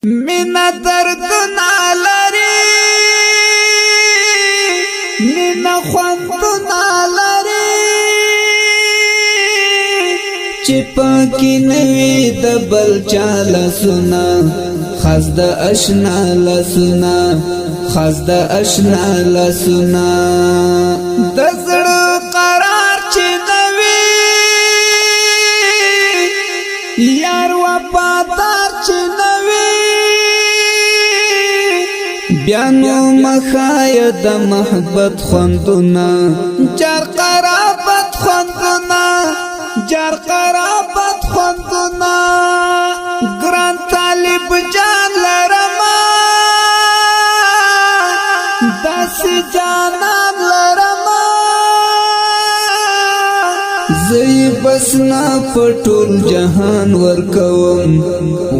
مینا درد نالری مینا خوند نالری چپاکی نوی دبل چالا سنا خاص د اشنا لسنا خاص د اشنا لسنا دزړ قرار چې نوی یار وفادار چې نوی بیانو مخای د محبت خوندنا جار قرابت خوندنا جار قرابت خوندنا ګران طالب جان لرما داسې جانان لرما زئی بسنا پټول جهان ورکوم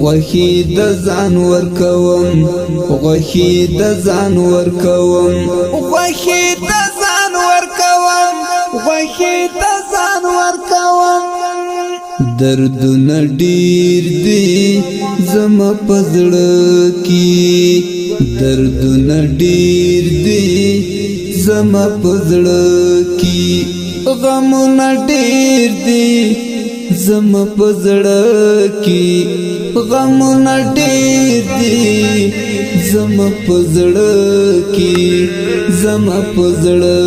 وحی د ځان ورکوم وحی د ځان ورکوم وحی د ځان ورکوم وحی د ځان ورکوم دردونه ډیر دي زما پزړه کی دردونه ډیر دي زما پزړه کی غمونه ډیر دي زما پزړه کی غمونه ډیر دي زما پزړه کی زما پزړه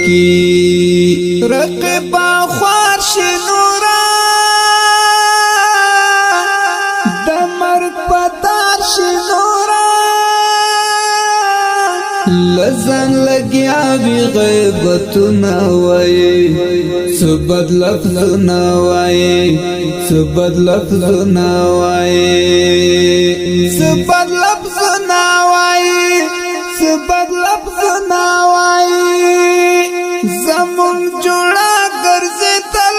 کی رقبا خوار شنورا د مرګ پتار شنورا لزن لگیا بی غیبتنا وای سبد لفظنا وای سبد لفظنا وای سبد لفظنا وای سبد لفظنا وای زمون جوړا ګرځتل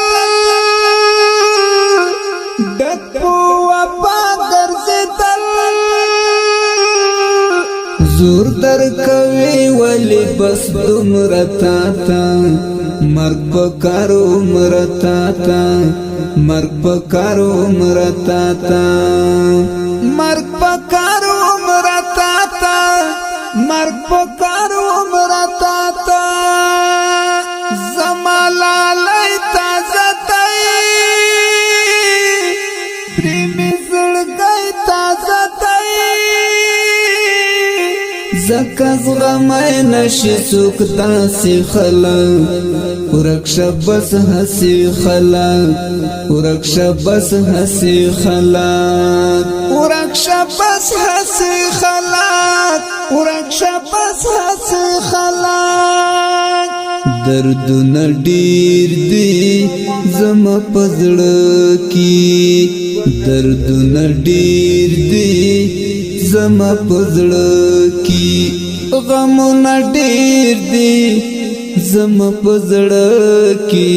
دپو وپا ګرځتل زور در کوي ولی بس دمرتا تا مرگ پکارو مرتا تا مرگ پکارو مرتا تا مرگ پکارو مرتا تا مرگ پکارو مرتا تا زمالا لای تازه تای پریمی زړګی تازه تای زکز غمای نشی سوکتا سی خلق ورکشا بس حسی خلق ورکشا بس حسی خلق ورکشا بس حسی خلق ورکشا بس حسی خلق دردونه ډیر دي زما پزړه کی دردونه ډیر دي زما پزړه کی غمونه ډیر دي زما پزړه کی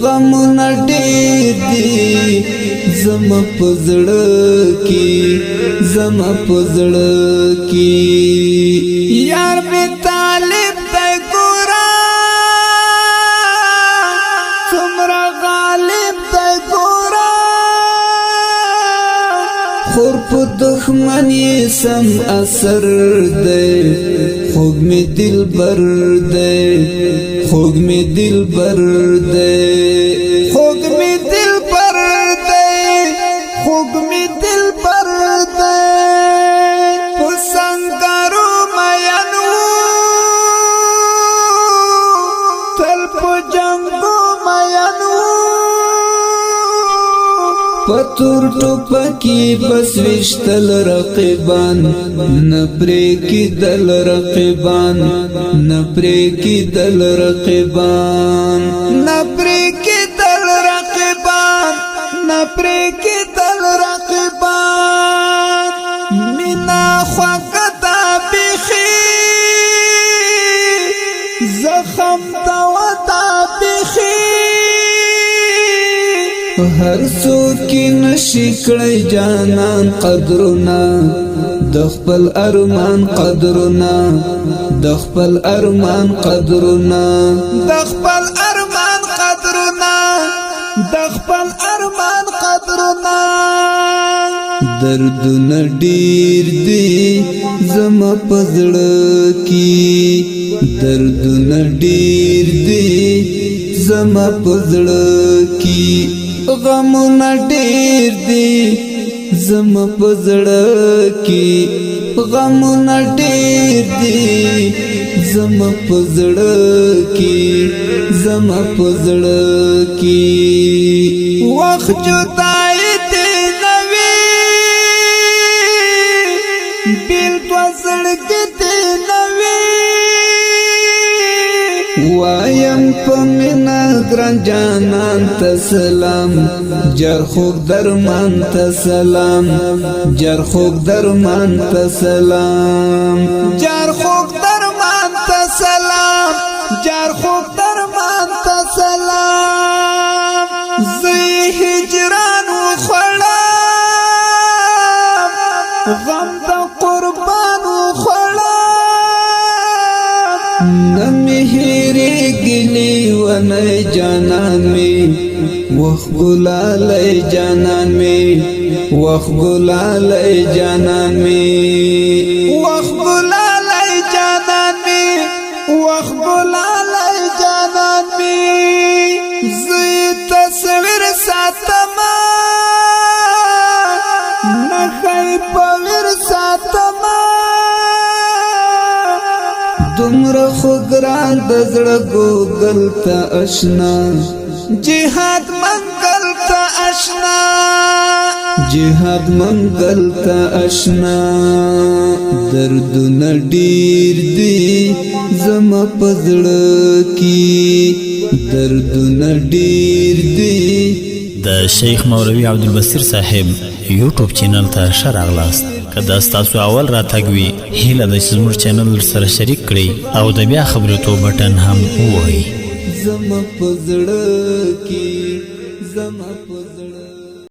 غمونه ډیر دي زما پزړه کی زما پزړه کی یار می طالب ته ګورا څومره غالب ته ګورا خور په دښمنی سم اثر دی خوږ می دل بر دی خوږ می دل بر دی خوږ می دل بر دی خوږ می دل بر دی په سنگارو مینو تل په جنگو مینو پتور ټوپکی بس وشتل رقیبان نپری کی دل رقیبان نپری کی دل رقیبان نپری کی دل رقیبان نپری کی دل رقیبان مینا خوکتا بیخی زخم دوتا بیخی هر څوک نشي کړی جانان قدرنا د خپل ارمان قدرنا د خپل ارمان قدرنا د خپل ارمان قدرنا د خپل ارمان قدرنا د دردونه ډیر دي زما پزړه کې دردونه ډیر دي زما پزړه کې غمونه ډیر دي زما پزړه کې غمونه ډیر دي زما پزړه کې زما پزړه کې وخت جدای دې نوي بیل تو زړګې دې نوي وایم پمینا ګران جانان ته سلام جر خوب درمان ته سلام جر خوب درمان ته سلام جر خوب درمان ته سلام جر خوب درمان ته سلام زه هجران وخړم غم د قربان وخړم نمهری گلی ونی جانان می وخ گلالی جانان می وخ گلالی جانان می وخ گلالی جانان می وخ گلالی جانان می زی تصویر ساتما نخی پویر ساتما تمرا خو ګران د زړه ګوګل ته آشنا جهاد منګل ته آشنا جهاد منګل ته آشنا دردونه ډیر دي زما پزړه کې دردونه ډیر دي د شیخ مولوی عبدالبصیر صاحب یوټیوب چینل ته ښه راغلاست که دا ستاسو اول راتګ وي هیله ده چې زموږ چینل سره شریک کړئ او د بیا خبرېدو بټن هم ووهئ زما پزړه کې زما پزړه